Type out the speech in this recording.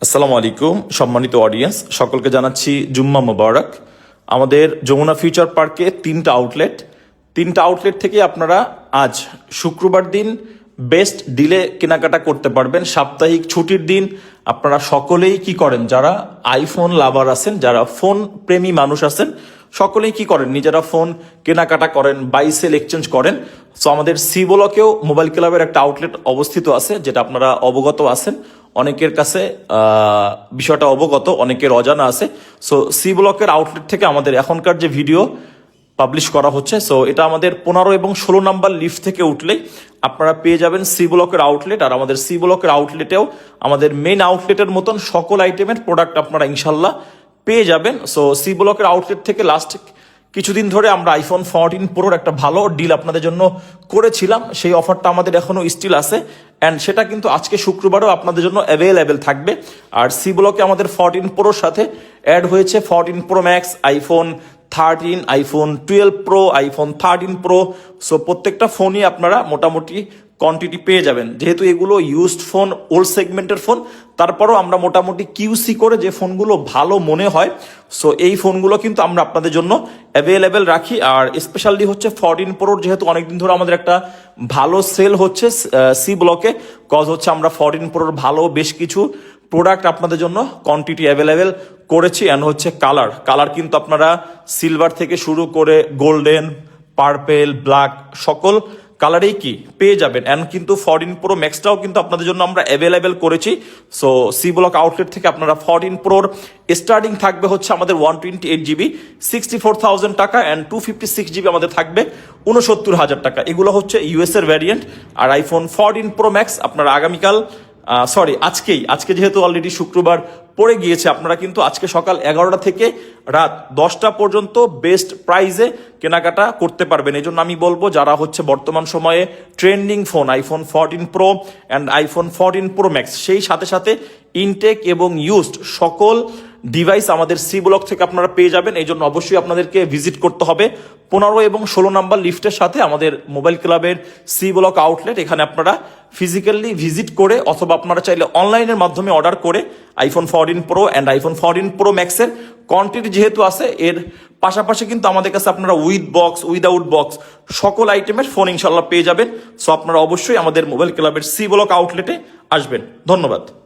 আসসালামু আলাইকুম সম্মানিত অডিয়েন্স, সকলকে জানাচ্ছি জুম্মা মোবারক। আমাদের যমুনা ফিউচার পার্কে তিনটা আউটলেট থেকে আপনারা আজ শুক্রবার দিন বেস্ট ডিলে কেনাকাটা করতে পারবেন। সাপ্তাহিক ছুটির দিন আপনারা সকলেই কি করেন, যারা আইফোন লাভার আছেন, যারা ফোন প্রেমী মানুষ আছেন, সকলেই কি করেন, নিজেরা ফোন কেনাকাটা করেন, বাই সেল এক্সচেঞ্জ করেন। সো আমাদের সি ব্লকেও মোবাইল ক্লাবের একটা আউটলেট অবস্থিত আছে, যেটা আপনারা অবগত আছেন। অনেকের কাছে বিষয়টা অবগত, অনেকের অজানা আছে। সো সি ব্লকের আউটলেট থেকে আমাদের এখনকার যে ভিডিও পাবলিশ করা হচ্ছে, সো এটা আমাদের 15 এবং 16 নাম্বার লিফট থেকে উঠলেই আপনারা পেয়ে যাবেন সি ব্লকের আউটলেট। আর আমাদের সি ব্লকের আউটলেটেও আমাদের মেইন আউটলেটের মতন সকল আইটেমের প্রোডাক্ট আপনারা ইনশাল্লাহ পেয়ে যাবেন। সো সি ব্লকের আউটলেট থেকে লাস্ট কিছুদিন ধরে আমরা আইফোন 14 প্রোর একটা ভালো ডিল আপনাদের জন্য করেছিলাম। সেই অফারটা আমাদের এখনো স্টিল আছে, অ্যান্ড সেটা কিন্তু আজকে শুক্রবারও আপনাদের জন্য অ্যাভেলেবেল থাকবে। আর সি ব্লকে আমাদের 14 প্রোর সাথে অ্যাড হয়েছে 14 pro max, iPhone 13, iPhone 12 pro, iPhone 13 pro. So প্রত্যেকটা ফোনই আপনারা মোটামুটি কোয়ান্টিটি পেয়ে যাবেন। যেহেতু এগুলো ইউজড ফোন, ওল্ড সেগমেন্টের ফোন, তারপরও আমরা মোটামুটি কিউসি করে যে ফোনগুলো ভালো মনে হয়, সো এই ফোনগুলো কিন্তু আমরা আপনাদের জন্য অ্যাভেলেবেল রাখি। আর স্পেশালি হচ্ছে 14 প্রোর, যেহেতু অনেকদিন ধরে আমাদের একটা ভালো সেল হচ্ছে সি ব্লকে, কজ হচ্ছে আমরা 14 প্রোর ভালো বেশ কিছু প্রোডাক্ট আপনাদের জন্য কোয়ান্টিটি অ্যাভেলেবেল করেছি। অ্যান্ড হচ্ছে কালার কিন্তু আপনারা সিলভার থেকে শুরু করে গোল্ডেন, পার্পেল, ব্ল্যাক সকল কালারেই কি পেয়ে যাবেন। অ্যান্ড কিন্তু 14 প্রো ম্যাক্সটাও কিন্তু আপনাদের জন্য আমরা অ্যাভেলেবেল করেছি। সো সি ব্লক আউটলেট থেকে আপনারা 14 প্রোর স্টার্টিং থাকবে হচ্ছে আমাদের 128 জিবি 64,000 টাকা, অ্যান্ড 256 জিবি আমাদের থাকবে 69,000 টাকা। এগুলো হচ্ছে ইউএস এর ভ্যারিয়েন্ট। আর আইফোন 14 প্রো ম্যাক্স আপনারা আগামীকাল আজকে যেহেতু অলরেডি শুক্রবার পড়ে গিয়েছে, আপনারা কিন্তু আজকে সকাল 11টা থেকে রাত 10টা পর্যন্ত বেস্ট প্রাইজে কেনাকাটা করতে পারবেন। এই জন্য আমি বলবো, যারা হচ্ছে বর্তমান সময়ে trending phone iPhone 14 pro and iPhone 14 pro max, সেই সাথে সাথে ইনটেক এবং ইউজড সকল ডিভাইস আমাদের সি ব্লক থেকে আপনারা পেয়ে যাবেন। এই জন্য অবশ্যই আপনাদেরকে ভিজিট করতে হবে 15 এবং 16 নাম্বার লিফটের সাথে আমাদের মোবাইল ক্লাবের সি ব্লক আউটলেট। এখানে আপনারা ফিজিক্যালি ভিজিট করে অথবা আপনারা চাইলে অনলাইনের মাধ্যমে অর্ডার করে iPhone 14 pro and iPhone 14 pro ম্যাক্সের কোয়ান্টিটি যেহেতু আছে, এর পাশাপাশি কিন্তু আমাদের কাছে আপনারা উইথ বক্স, উইদাউট বক্স সকল আইটেমের ফোন ইনশাল্লাহ পেয়ে যাবেন। সো আপনারা অবশ্যই আমাদের মোবাইল ক্লাবের সি ব্লক আউটলেটে আসবেন। ধন্যবাদ।